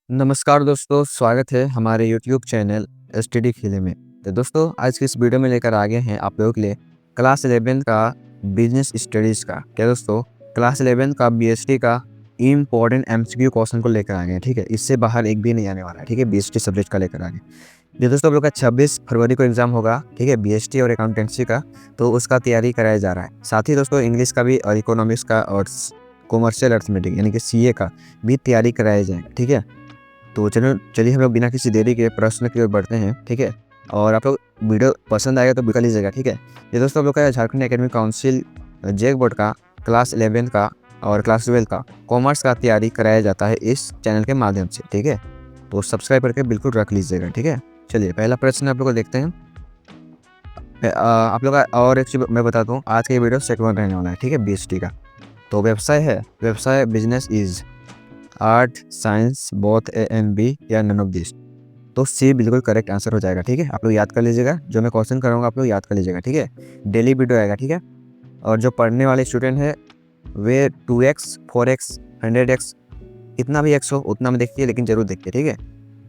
नमस्कार दोस्तों, स्वागत है हमारे यूट्यूब चैनल एसटीडी खेले में। तो दोस्तों, आज की इस वीडियो में लेकर आ गए हैं आप लोगों के लिए क्लास 11 का बिजनेस स्टडीज़ का। क्या दोस्तों, क्लास 11 का बीएसटी का इम्पोर्टेंट एमसीक्यू क्वेश्चन को लेकर आ गए हैं। ठीक है, इससे बाहर एक भी नहीं आने वाला है। ठीक है, बीएसटी सब्जेक्ट का लेकर आ गए। ये दोस्तों आप लोग का 26 फरवरी को एग्जाम होगा। ठीक है, बीएसटी और अकाउंटेंसी का, तो उसका तैयारी कराया जा रहा है। साथ ही दोस्तों इंग्लिश का भी और इकोनॉमिक्स का और कॉमर्शियल अर्थमेटिक यानी कि सीए का भी तैयारी कराया जाएगा। ठीक है, तो चलिए हम लोग बिना किसी देरी के प्रश्न की ओर बढ़ते हैं। ठीक है, और आप लोग वीडियो पसंद आएगा तो बिल्कुल लीजिएगा। ठीक है, ये दोस्तों आप लोग का झारखंड एकेडमिक काउंसिल जेक बोर्ड का क्लास 11 का और क्लास 12 का कॉमर्स का तैयारी कराया जाता है इस चैनल के माध्यम से। ठीक है, तो सब्सक्राइब करके बिल्कुल रख लीजिएगा। ठीक है, चलिए पहला प्रश्न आप लोग को देखते हैं। आप लोग का और एक चीज़ मैं बता दूँ, आज का ये वीडियो सेकंड वन रहने वाला है। ठीक है, बीएसटी का तो व्यवसाय है, व्यवसाय business is art science both A and B या नन ऑफ दिस। तो सी बिल्कुल करेक्ट आंसर हो जाएगा। ठीक है, आप लोग याद कर लीजिएगा, जो मैं क्वेश्चन कराऊंगा आप लोग याद कर लीजिएगा। ठीक है, डेली वीडियो आएगा। ठीक है, और जो पढ़ने वाले स्टूडेंट है वे 2x 4x 100x इतना भी x हो उतना में देखिए, लेकिन जरूर देखिए। ठीक है,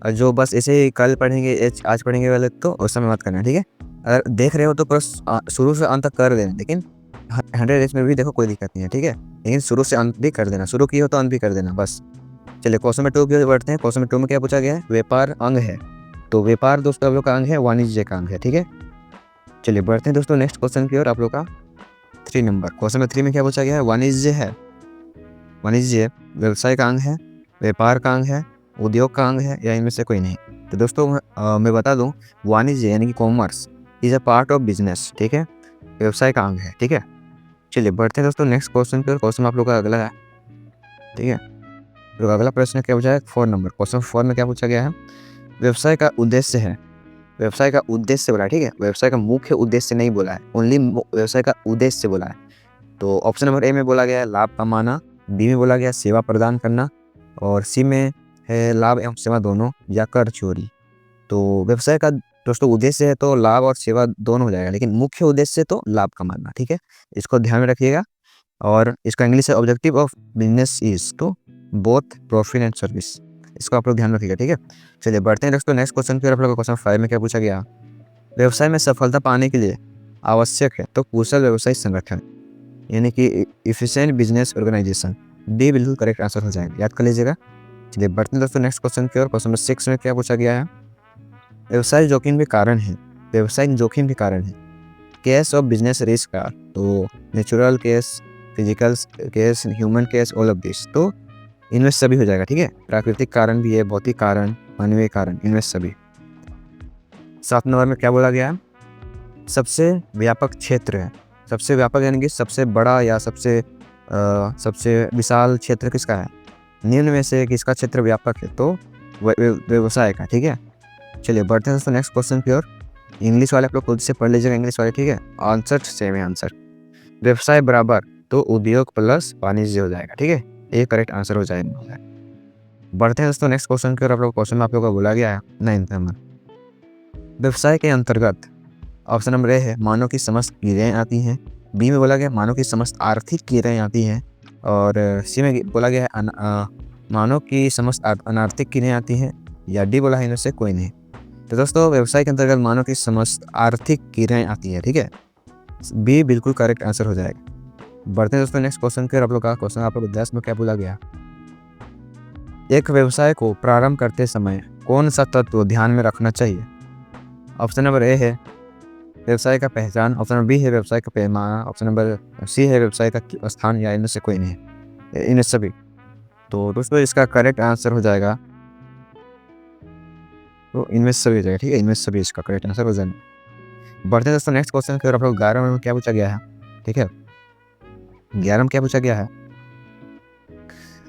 और जो बस ऐसे ही कल पढ़ेंगे आज पढ़ेंगे वाले तो उस समय मत करना। ठीक है, अगर देख रहे हो तो पूरा शुरू से अंत तक कर देना, लेकिन 100x में भी देखो कोई दिक्कत नहीं है। ठीक है, लेकिन शुरू से अंत भी कर देना, शुरू की हो तो अंत भी कर देना बस। चलिए क्वेश्चन नंबर 2 की ओर बढ़ते हैं। क्वेश्चन नंबर 2 में क्या पूछा गया है? व्यापार अंग है, तो व्यापार दोस्तों आप लोग का अंग है, वाणिज्य का अंग है। ठीक है, चलिए बढ़ते हैं दोस्तों नेक्स्ट क्वेश्चन की ओर। आप लोग का 3 नंबर क्वेश्चन नंबर 3 में क्या पूछा गया है? वाणिज्य है, वाणिज्य व्यवसाय का अंग है, व्यापार का अंग है, उद्योग का अंग है, या इनमें से कोई नहीं। तो दोस्तों मैं बता दूं, वाणिज्य यानी कि commerce is a part of business. ठीक है, व्यवसाय का अंग है। ठीक है, चलिए बढ़ते हैं दोस्तों नेक्स्ट क्वेश्चन की ओर। क्वेश्चन आप लोग का अगला है। ठीक है, तो अगला प्रश्न क्या पूछा है? 4 नंबर क्वेश्चन 4 में क्या पूछा गया है? व्यवसाय का उद्देश्य है, व्यवसाय का उद्देश्य बोला है। ठीक है, व्यवसाय का मुख्य उद्देश्य नहीं बोला है, ओनली व्यवसाय का उद्देश्य बोला है। तो ऑप्शन नंबर ए में बोला गया है लाभ कमाना, बी में बोला गया सेवा प्रदान करना, और सी में है लाभ एवं सेवा दोनों या कर चोरी। तो व्यवसाय का दोस्तों उद्देश्य है तो लाभ और सेवा दोनों हो जाएगा, लेकिन मुख्य उद्देश्य तो लाभ कमाना। ठीक है, इसको ध्यान में रखिएगा। और इसका इंग्लिश है ऑब्जेक्टिव ऑफ बिजनेस इज तो बोथ प्रॉफिट एंड सर्विस, इसको आप लोग ध्यान रखिएगा। ठीक है, चलिए बढ़ते हैं दोस्तों नेक्स्ट क्वेश्चन की। आप लोग क्वेश्चन 5 में क्या पूछा गया? व्यवसाय में सफलता पाने के लिए आवश्यक है तो कुशल व्यवसायिक संगठन यानी कि इफिशिएंट बिजनेस ऑर्गेनाइजेशन। डी बिल्कुल करेक्ट आंसर हो जाएगा, याद कर लीजिएगा। चलिए बढ़ते हैं दोस्तों नेक्स्ट क्वेश्चन की ओर। क्वेश्चन नंबर 6 में क्या पूछा गया है? व्यवसाय जोखिम के कारण है, व्यवसायिक जोखिम के कारण है केस ऑफ बिजनेस रिस्क का, तो natural case, physical case, human case, all of this. तो इनमें सभी हो जाएगा। ठीक है, प्राकृतिक कारण भी है, भौतिक कारण, मानवीय कारण, इनमें सभी। 7 नंबर में क्या बोला गया है? सबसे व्यापक क्षेत्र है, सबसे व्यापक यानी कि सबसे बड़ा या सबसे विशाल क्षेत्र किसका है? निम्न में से किसका क्षेत्र व्यापक है? तो व्यवसाय का। ठीक है, चलिए बढ़ते हैं दोस्तों नेक्स्ट क्वेश्चन की ओर। इंग्लिश वाले आप लोग खुद से पढ़ लीजिएगा इंग्लिश वाले। ठीक है, आंसर सेम है आंसर। व्यवसाय बराबर तो उद्योग प्लस वाणिज्य हो जाएगा। ठीक है, ये करेक्ट आंसर हो जाएगा। बढ़ते हैं दोस्तों नेक्स्ट क्वेश्चन की ओर। आप लोग क्वेश्चन में आप लोगों को बोला गया है 9th नंबर, व्यवसाय के अंतर्गत ऑप्शन नंबर ए है मानव की समस्त क्रियाएं आती हैं, बी में बोला गया मानव की समस्त आर्थिक क्रियाएं आती हैं, और सी में बोला गया है मानव की समस्त अनार्थिक क्रियाएं आती हैं, या डी बोला है इनमें से कोई नहीं। तो दोस्तों व्यवसाय के अंतर्गत मानव की समस्त आर्थिक क्रियाएं आती है। ठीक है, बी बिल्कुल करेक्ट आंसर हो जाएगा। बढ़ते हैं दोस्तों नेक्स्ट क्वेश्चन के। आप लोग का क्वेश्चन आप लोग 10 में क्या बोला गया? एक व्यवसाय को प्रारंभ करते समय कौन सा तत्व ध्यान में रखना चाहिए? ऑप्शन नंबर ए है व्यवसाय का पहचान, ऑप्शन नंबर बी है व्यवसाय का पैमाना, ऑप्शन नंबर सी है व्यवसाय का स्थान, या इनमें से कोई नहीं, इनमें सभी। तो दोस्तों इसका करेक्ट आंसर हो जाएगा, तो इनमें से सभी हो जाएगा। ठीक है, इनमें से सभी इसका करेक्ट आंसर हो जाएगा। बढ़ते हैं दोस्तों नेक्स्ट क्वेश्चन की ओर। आप लोग 11 में क्या पूछा गया है? ठीक है, 11 में क्या पूछा गया है?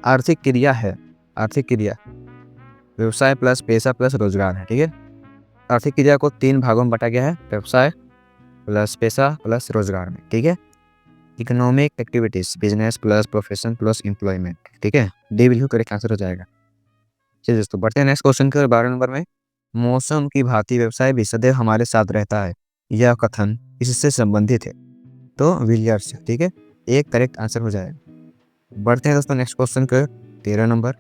आर्थिक क्रिया है, आर्थिक क्रिया व्यवसाय प्लस पेशा प्लस रोजगार है। ठीक है, आर्थिक क्रिया को 3 भागों में बांटा गया है, व्यवसाय प्लस पेशा प्लस रोजगार में। ठीक है, economic activities business plus profession plus employment. ठीक है, डी बिल्कुल करेक्ट आंसर हो जाएगा। चलिए दोस्तों बढ़ते हैं नेक्स्ट क्वेश्चन की ओर। 12 नंबर में मौसम की भांति व्यवसाय भी सदैव हमारे साथ रहता है, यह कथन इससे संबंधित है, तो विलियर्स। ठीक है, एक करेक्ट आंसर हो जाएगा। बढ़ते हैं दोस्तों नेक्स्ट क्वेश्चन के 13 नंबर।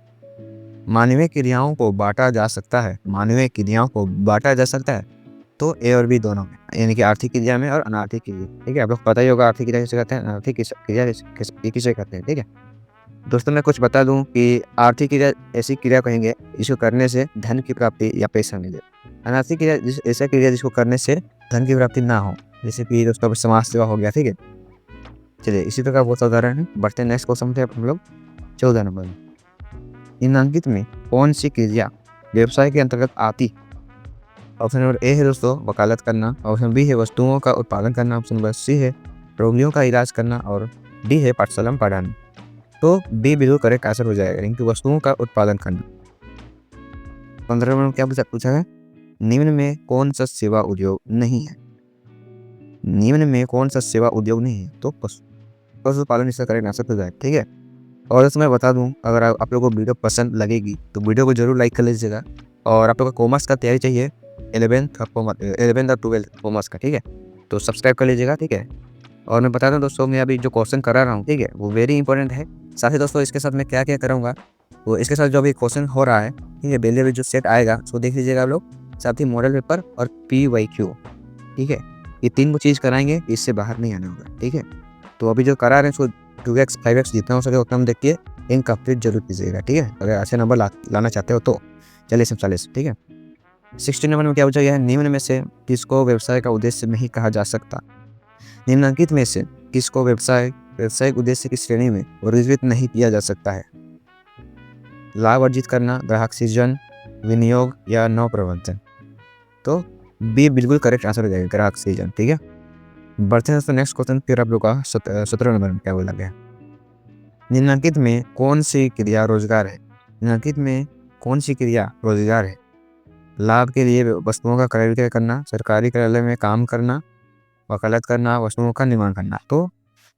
मानवीय क्रियाओं को बांटा जा सकता है, मानवीय क्रियाओं को बांटा जा सकता है तो ए और बी दोनों में, यानी कि आर्थिक क्रिया में और अनार्थिक क्रिया। ठीक है, आप लोग पता ही होगा आर्थिक क्रिया किसे कहते हैं, अनार्थिक क्रिया किसे कहते हैं। ठीक है दोस्तों, मैं कुछ बता दूं कि आर्थिक क्रिया ऐसी क्रिया कहेंगे जिसको करने से धन की प्राप्ति या पैसा मिले। अनार्थिक क्रिया ऐसा क्रिया जिसको करने से धन की प्राप्ति ना हो, जैसे कि दोस्तों समाज सेवा हो गया। ठीक है, चलिए इसी प्रकार बहुत उदाहरण है। बढ़ते हैं नेक्स्ट क्वेश्चन पे हम लोग 14 नंबर में। निम्नलिखित में कौन सी क्रिया व्यवसाय के अंतर्गत आती? ऑप्शन नंबर ए है दोस्तों वकालत करना, ऑप्शन बी है वस्तुओं का उत्पादन करना, ऑप्शन नंबर सी है रोगियों का इलाज करना और डी है पाठशाला में पढ़ाना। तो बी बिल्कुल करेक्ट आंसर हो जाएगा, यानी कि वस्तुओं का उत्पादन करना। 15 नंबर में क्या पूछा है? निम्न में कौन सा सेवा उद्योग नहीं है? निम्न में कौन सा सेवा उद्योग नहीं है? तो पशुपालन इसका करेक्ट आंसर हो जाएगा। ठीक है, और दोस्तों मैं बता दूं, अगर आप लोगों को वीडियो पसंद लगेगी तो वीडियो को जरूर लाइक कर लीजिएगा। और आप लोगों को कॉमर्स का तैयारी चाहिए 11th और 12th कॉमर्स का, ठीक है, तो सब्सक्राइब कर लीजिएगा। ठीक है, और मैं बता दूं दोस्तों, मैं अभी जो क्वेश्चन करा रहा हूँ, ठीक है, वो वेरी इंपॉर्टेंट है। साथ ही दोस्तों इसके साथ मैं क्या क्या करूँगा, वो इसके साथ जो अभी क्वेश्चन हो रहा है, ठीक है, बेले जो सेट आएगा उसको देख लीजिएगा आप लोग, साथ ही मॉडल पेपर और PYQ। ठीक है, ये 3 चीज़ कराएंगे, इससे बाहर नहीं आना होगा। ठीक है, तो अभी जो करा रहे हैं उसको 2x 5x जितना हो सके उतना देखिए, इनकम्प्लीट जरूर कीजिएगा। ठीक है, अगर अच्छे नंबर लाना चाहते हो तो। चलिए 40। ठीक है, 16 नंबर में क्या पूछा गया है? निम्न में से किसको व्यवसाय का उद्देश्य नहीं कहा जा सकता? निम्नलिखित में से किसको व्यावसायिक उद्देश्य की श्रेणी में वर्गीकृत नहीं किया जा सकता है? लाभ अर्जित करना, ग्राहक सृजन, विनियोग या नव प्रबंधन। तो बी बिल्कुल करेक्ट आंसर हो जाएगा, ग्राहक सृजन। ठीक है, बढ़ते हैं दोस्तों नेक्स्ट क्वेश्चन। फिर आप लोग का 17 नंबर में क्या बोला गया? निम्नलिखित में कौन सी क्रिया रोजगार है? निम्नलिखित में कौन सी क्रिया रोजगार है? लाभ के लिए वस्तुओं का क्रय विक्रय करना, सरकारी कार्यालय में काम करना, वकालत करना, वस्तुओं का निर्माण करना। तो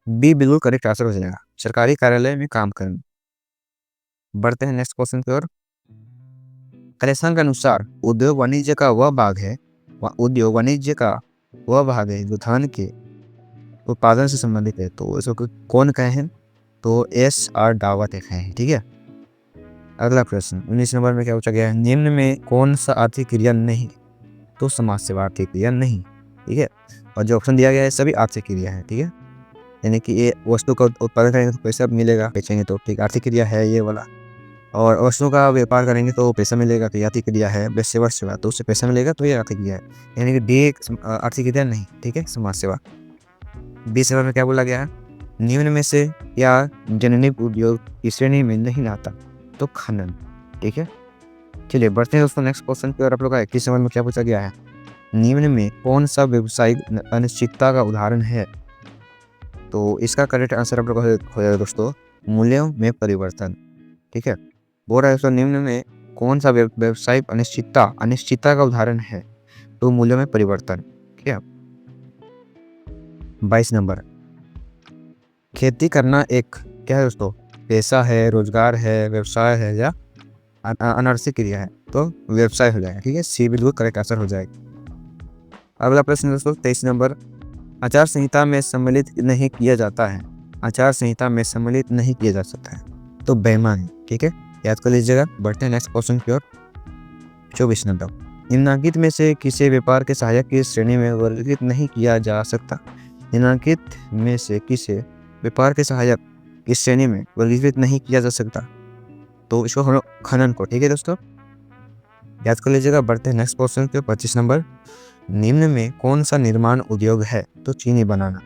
बी बिल्कुल करेक्ट आंसर हो जाएगा, सरकारी कार्यालय में काम करना। बढ़ते हैं नेक्स्ट क्वेश्चन की ओर। कलेक्शन के अनुसार उद्योग वाणिज्य का वह भाग है जो धन के उत्पादन से संबंधित है। तो इसको कौन कहे हैं? तो SR डावत एक है। ठीक है, अगला प्रश्न 19 नंबर में क्या पूछा गया है? निम्न में कौन सा आर्थिक क्रिया नहीं? तो समाज सेवा आर्थिक क्रिया नहीं। ठीक है, और जो ऑप्शन दिया गया है सभी आर्थिक क्रिया है। ठीक है, यानी कि ये वस्तु का उत्पादन करेंगे तो पैसा मिलेगा, बेचेंगे तो ठीक आर्थिक क्रिया है ये वाला, और वस्तुओं का व्यापार करेंगे तो पैसा मिलेगा तो ये आर्थिक क्रिया है। सेवा तो उससे पैसा मिलेगा तो ये आर्थिक क्रिया है, यानी कि डी आर्थिक क्रिया नहीं। ठीक है, समाज सेवा। 20 नंबर में क्या बोला गया है? निम्न में से या जननिक उद्योग की श्रेणी में नहीं आता? तो खनन। ठीक है, चलिए बढ़ते हैं दोस्तों नेक्स्ट क्वेश्चन पे। और आप लोग का 21 नंबर में क्या पूछा गया है? निम्न में कौन सा व्यवसायिक अनिश्चितता का उदाहरण है? तो इसका करेक्ट आंसर आप लोग हो जाएगा दोस्तों मूल्यों में परिवर्तन। ठीक है, बोल रहा है दोस्तों निम्न में कौन सा व्यवसायिक अनिश्चितता का उदाहरण है? तो मूल्यों में परिवर्तन। ठीक है, 22 नंबर, खेती करना एक क्या है दोस्तों? पैसा है, रोजगार है, व्यवसाय है या अनार्थिक क्रिया है? तो व्यवसाय हो जाएगा। ठीक है, सी बिल्कुल करेक्ट आंसर हो जाएगा। अगला प्रश्न दोस्तों 23 नंबर, आचार संहिता में सम्मिलित नहीं किया जाता है। आचार संहिता में सम्मिलित नहीं किया जा सकता है तो बेईमानी। ठीक है, याद कर लीजिएगा। बढ़ते हैं नेक्स्ट क्वेश्चन की ओर। 24 नंबर, निम्नलिखित में से किसी व्यापार के सहायक की श्रेणी में वर्गीकृत नहीं किया जा सकता? निम्नलिखित में से किसी व्यापार के सहायक की श्रेणी में वर्गीकृत नहीं किया जा सकता? तो इसको हम लोग खनन को। ठीक है दोस्तों, याद कर लीजिएगा। बढ़ते हैं नेक्स्ट क्वेश्चन पे 25 नंबर, निम्न में कौन सा निर्माण उद्योग है? तो चीनी बनाना।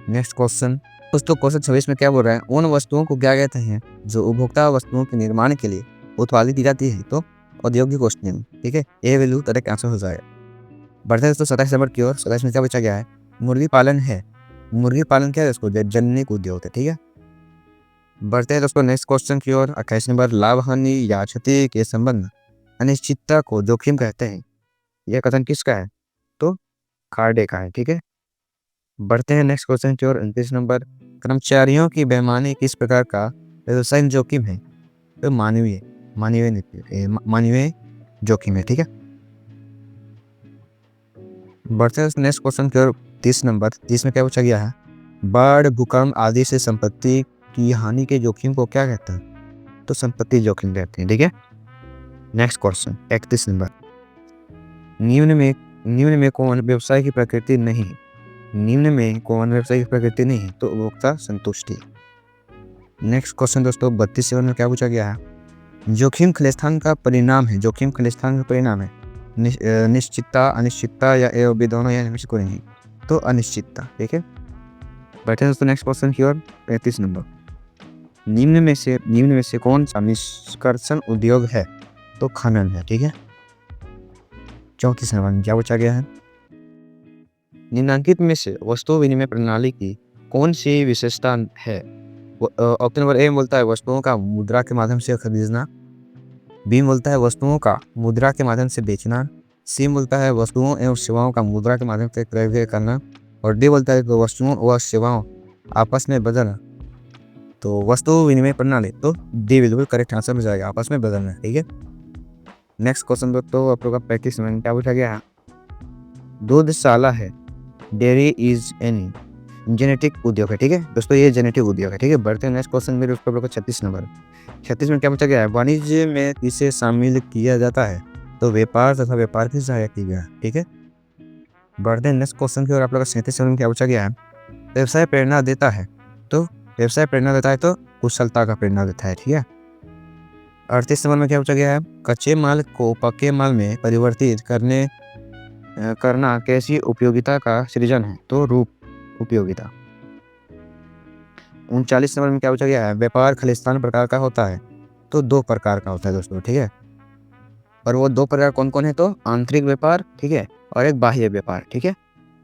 नेक्स्ट क्वेश्चन दोस्तों क्वेश्चन 26 में क्या बोल रहा है? उन वस्तुओं को क्या कहते हैं जो उपभोक्ता वस्तुओं के निर्माण के लिए उत्पादित की जाती है? तो औद्योगिक वस्तुएं। ठीक है, ए वैल्यू करेक्ट आंसर हो जाएगा। बढ़ते हैं दोस्तों 27 नंबर की ओर। 27 में क्या पूछा गया है? मुर्गी पालन है। मुर्गी पालन क्या है दोस्तों? जननिक उद्योग है। ठीक है, बढ़ते हैं दोस्तों नेक्स्ट क्वेश्चन की ओर। 28 नंबर, लाभ हानि या क्षति के संबंध अनिश्चितता को जोखिम कहते हैं। यह कथन किसका है? तो कार्डे का है। ठीक है, बढ़ते हैं नेक्स्ट क्वेश्चन की ओर। 29 नंबर, कर्मचारियों की बेईमानी किस प्रकार का व्यवसायिक जोखिम है? तो मानवीय जोखिम है। ठीक है, बढ़ते हैं नेक्स्ट क्वेश्चन की ओर। 30 नंबर, 30 में क्या पूछा गया है? बाढ़, भूकंप आदि से संपत्ति की हानि के जोखिम को क्या कहते हैं? तो संपत्ति जोखिम रहती है। ठीक है, नेक्स्ट क्वेश्चन 31 नंबर, निम्न में कौन व्यवसाय की प्रकृति नहीं है? निम्न में कौन व्यवसाय की प्रकृति नहीं है? तो उपभोक्ता संतुष्टि। नेक्स्ट क्वेश्चन दोस्तों 32 में क्या पूछा गया है? जोखिम खलिस्तान का परिणाम है। जोखिम खलिस्तान का परिणाम है निश्चितता, अनिश्चितता या ए और बी दोनों, या इनमें से कोई नहीं, तो अनिश्चितता। ठीक है, बैठे दोस्तों नेक्स्ट क्वेश्चन की ओर 35 नंबर, निम्न में से कौन सा निष्कर्षण उद्योग है? तो खनन है। ठीक है, 34 नंबर क्या पूछा गया है? निम्नलिखित में से वस्तु विनिमय प्रणाली की कौन सी विशेषता है? ऑप्शन नंबर ए बोलता है वस्तुओं का मुद्रा के माध्यम से खरीदना, बी बोलता है वस्तुओं का मुद्रा के माध्यम से बेचना, सी बोलता है वस्तुओं एवं सेवाओं का मुद्रा के माध्यम से क्रय विक्रय करना, और डी बोलता है तो वस्तुओं व सेवाओं आपस में बदलना। तो वस्तु विनिमय प्रणाली, तो डी बिल्कुल करेक्ट आंसर में जाएगा, आपस में बदलना। ठीक है, नेक्स्ट क्वेश्चन दोस्तों आप लोग का 35 में क्या पूछा गया है? दूधशाला है, डेयरी इज एनी जेनेटिक उद्योग है। ठीक है दोस्तों, ये जेनेटिक उद्योग है। ठीक है, बढ़ते हैं नेक्स्ट क्वेश्चन में दोस्तों आप लोग का 36 नंबर। 36 में क्या पूछा गया है? वाणिज्य में किसे शामिल किया जाता है? तो व्यापार तथा व्यापार की सहायक की गया। ठीक है, बढ़ते हैं नेक्स्ट क्वेश्चन की ओर। आप लोग का 37 नंबर में क्या पूछा गया है? व्यवसाय प्रेरणा देता है, तो व्यवसाय प्रेरणा देता है तो कुशलता का प्रेरणा देता है। ठीक है, 38 नंबर में क्या पूछा गया है? कच्चे माल को पक्के माल में परिवर्तित करना कैसी उपयोगिता का सृजन है? तो रूप उपयोगिता। 39 नंबर में क्या पूछा गया है? व्यापार खलिस्तान प्रकार का होता है, तो 2 प्रकार का होता है दोस्तों। ठीक है, और वो 2 प्रकार कौन कौन है? तो आंतरिक व्यापार, ठीक है, और एक बाह्य व्यापार। ठीक है,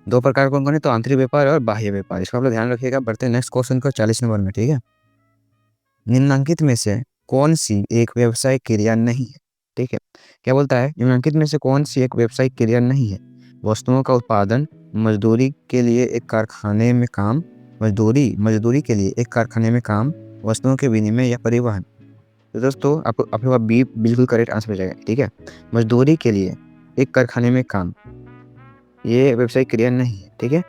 2 प्रकार कौन कौन है? तो आंतरिक व्यापार और बाह्य व्यापार, इसको आप लोग ध्यान रखिएगा। बढ़ते हैं नेक्स्ट क्वेश्चन को 40 नंबर में। ठीक है, निम्नलिखित में से कौन सी एक व्यवसायिक क्रिया नहीं है? ठीक है, क्या बोलता है? निम्नलिखित में से कौन सी एक व्यवसायिक क्रिया नहीं है? वस्तुओं का उत्पादन, मजदूरी के लिए एक कारखाने में काम, मजदूरी के लिए एक कारखाने में काम, वस्तुओं के विनिमय या परिवहन। तो दोस्तों आपके पास बी बिल्कुल करेक्ट आंसर हो जाएगा। ठीक है, मजदूरी के लिए एक कारखाने में काम, ये व्यवसायिक क्रिया नहीं है। ठीक है,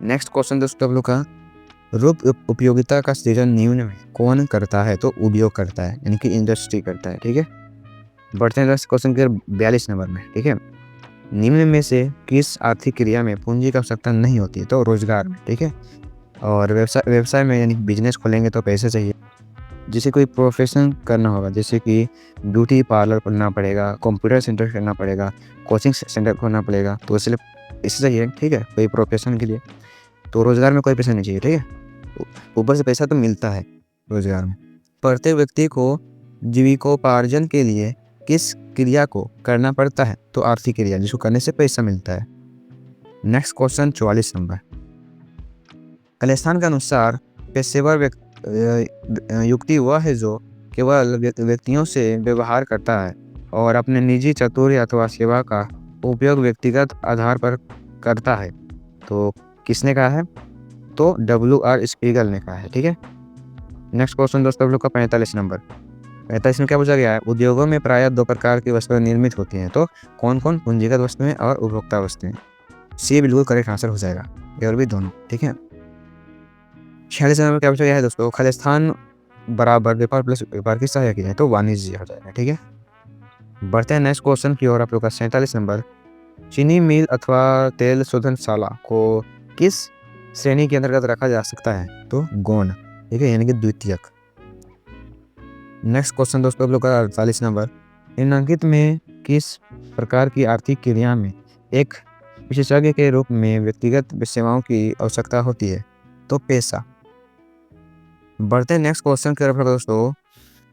नेक्स्ट क्वेश्चन दोस्तों आप लोग का, रूप उपयोगिता का सृजन निम्न में कौन करता है? तो उद्योग करता है, यानी कि इंडस्ट्री करता है। ठीक है, बढ़ते हैं नेक्स्ट क्वेश्चन के 42 नंबर में। ठीक है, निम्न में से किस आर्थिक क्रिया में पूंजी की आवश्यकता नहीं होती? तो रोजगार में। ठीक है, और व्यवसाय में यानी बिजनेस खोलेंगे तो पैसे चाहिए, जैसे कोई प्रोफेशन करना होगा, जैसे कि ब्यूटी पार्लर खोलना पड़ेगा, कंप्यूटर सेंटर करना पड़ेगा, कोचिंग सेंटर खोलना पड़ेगा, तो इसलिए चाहिए। ठीक है, कोई प्रोफेशन के लिए, तो रोजगार में कोई पैसा नहीं चाहिए। ठीक है, ऊपर से पैसा तो मिलता है रोजगार में। प्रत्येक व्यक्ति को जीविकोपार्जन के लिए किस क्रिया को करना पड़ता है? तो आर्थिक क्रिया, जिसको करने से पैसा मिलता है। नेक्स्ट क्वेश्चन 44 नंबर, खलिस्तान के अनुसार पेशेवर युक्ति वह है जो केवल व्यक्तियों से व्यवहार करता है और अपने निजी चातुर्य अथवा सेवा का उपयोग व्यक्तिगत आधार पर करता है। तो किसने कहा है? तो WR स्पीगल ने कहा है। ठीक है, नेक्स्ट क्वेश्चन दोस्तों आप लोग का 45 नंबर। 45 में क्या पूछा गया है? उद्योगों में प्रायः 2 प्रकार की वस्तुएं निर्मित होती हैं, तो कौन कौन? पूंजीगत वस्तुएं और उपभोक्ता वस्तुएं। सी बिल्कुल करेक्ट आंसर हो जाएगा, ये और भी दोनों। ठीक है, 46 नंबर में क्या पूछा गया है दोस्तों? खलिस्तान बराबर व्यापार प्लस व्यापार की सहायक है, तो वाणिज्य हो जाएगा। ठीक है, बढ़ते हैं नेक्स्ट क्वेश्चन की ओर। आप लोग का 47 नंबर, चीनी मिल अथवा तेल शोधनशाला को किस श्रेणी के अंतर्गत रखा जा सकता है? तो गौण। ठीक है, यानी कि द्वितीयक। नेक्स्ट क्वेश्चन दोस्तों आप लोग का 48 नंबर, निम्नलिखित में किस प्रकार की आर्थिक क्रिया में एक विशेषज्ञ के रूप में व्यक्तिगत सेवाओं की आवश्यकता होती है? तो पैसा। बढ़ते हैं नेक्स्ट क्वेश्चन की तरफ दोस्तों,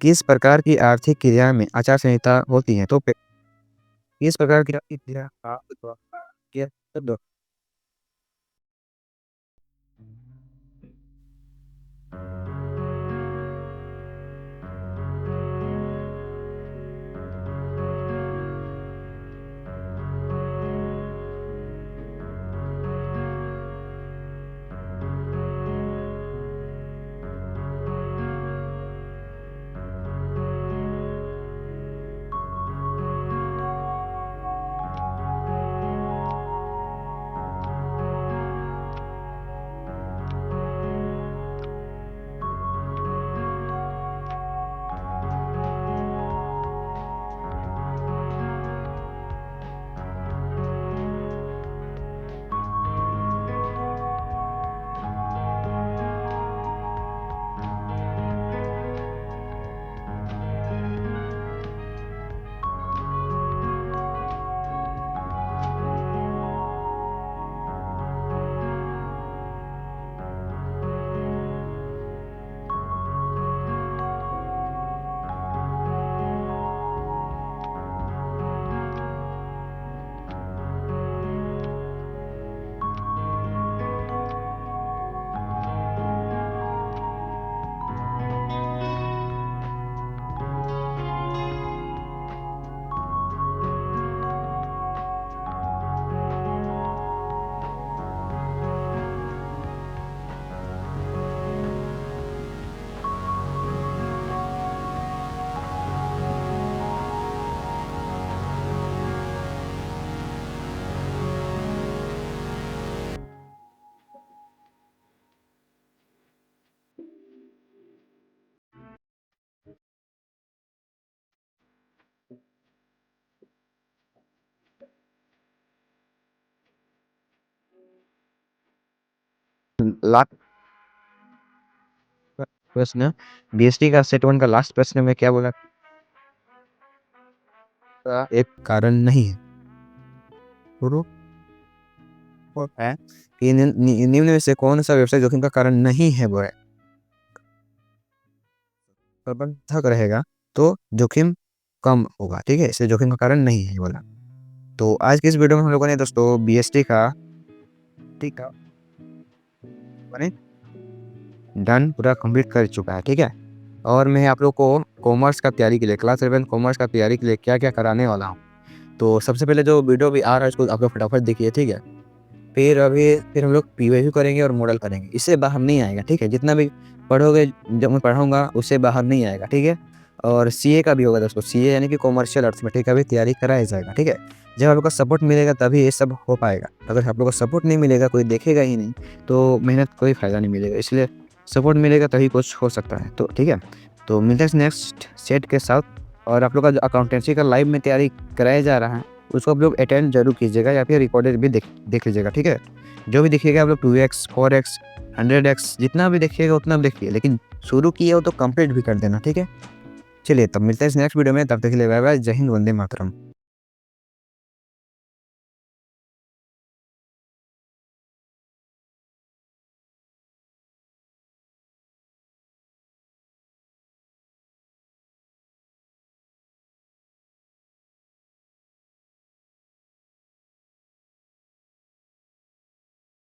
किस प्रकार की आर्थिक क्रिया में आचार संहिता होती है? तो किस प्रकार की आर्थिक क्रिया का लास्ट प्रश्न, बीएसटी का सेट 1 का लास्ट प्रश्न में क्या बोला? एक कारण नहीं है। शुरू है कि निम्न में से कौन सा व्यवसाय जोखिम का कारण नहीं है? वो है प्रबंधक रहेगा तो जोखिम कम होगा, ठीक है, इसलिए जोखिम का कारण नहीं है बोला। तो आज की इस वीडियो में हम लोगों ने दोस्तों बीएसटी का ठीक है बने डन पूरा कंप्लीट कर चुका है, ठीक है। और मैं आप लोग को कॉमर्स का तैयारी के लिए क्लास 11 कॉमर्स का तैयारी के लिए क्या क्या कराने वाला हूँ। तो सबसे पहले जो वीडियो भी आ रहा है उसको आप लोग फटाफट देखिए, ठीक है। फिर हम लोग पीवाईक्यू करेंगे और मॉडल करेंगे, इससे बाहर नहीं आएगा, ठीक है। जितना भी पढ़ोगे, जब मैं पढ़ाऊँगा उससे बाहर नहीं आएगा, ठीक है। और सीए का भी होगा दोस्तों, सीए यानी कि कॉमर्शियल अर्थमेटिक का भी तैयारी कराया जाएगा, ठीक है। जब आप लोग का सपोर्ट मिलेगा तभी ये सब हो पाएगा। अगर आप लोग को सपोर्ट नहीं मिलेगा, कोई देखेगा ही नहीं, तो मेहनत कोई फ़ायदा नहीं मिलेगा। इसलिए सपोर्ट मिलेगा तभी कुछ हो सकता है। तो ठीक है, तो मिलते हैं नेक्स्ट सेट के साथ। और आप लोग का जो अकाउंटेंसी का लाइव में तैयारी कराया जा रहा है उसको आप लोग अटेंड जरूर कीजिएगा या फिर रिकॉर्डेड भी देख लीजिएगा, ठीक है। जो भी देखिएगा आप लोग 2x 4x 100x जितना भी देखिएगा उतना देखिए, लेकिन शुरू किए हो तो कंप्लीट भी कर देना, ठीक है। चलिए तब मिलते हैं नेक्स्ट वीडियो में, तब तक के लिए बाय बाय, जय हिंद, वंदे मातरम।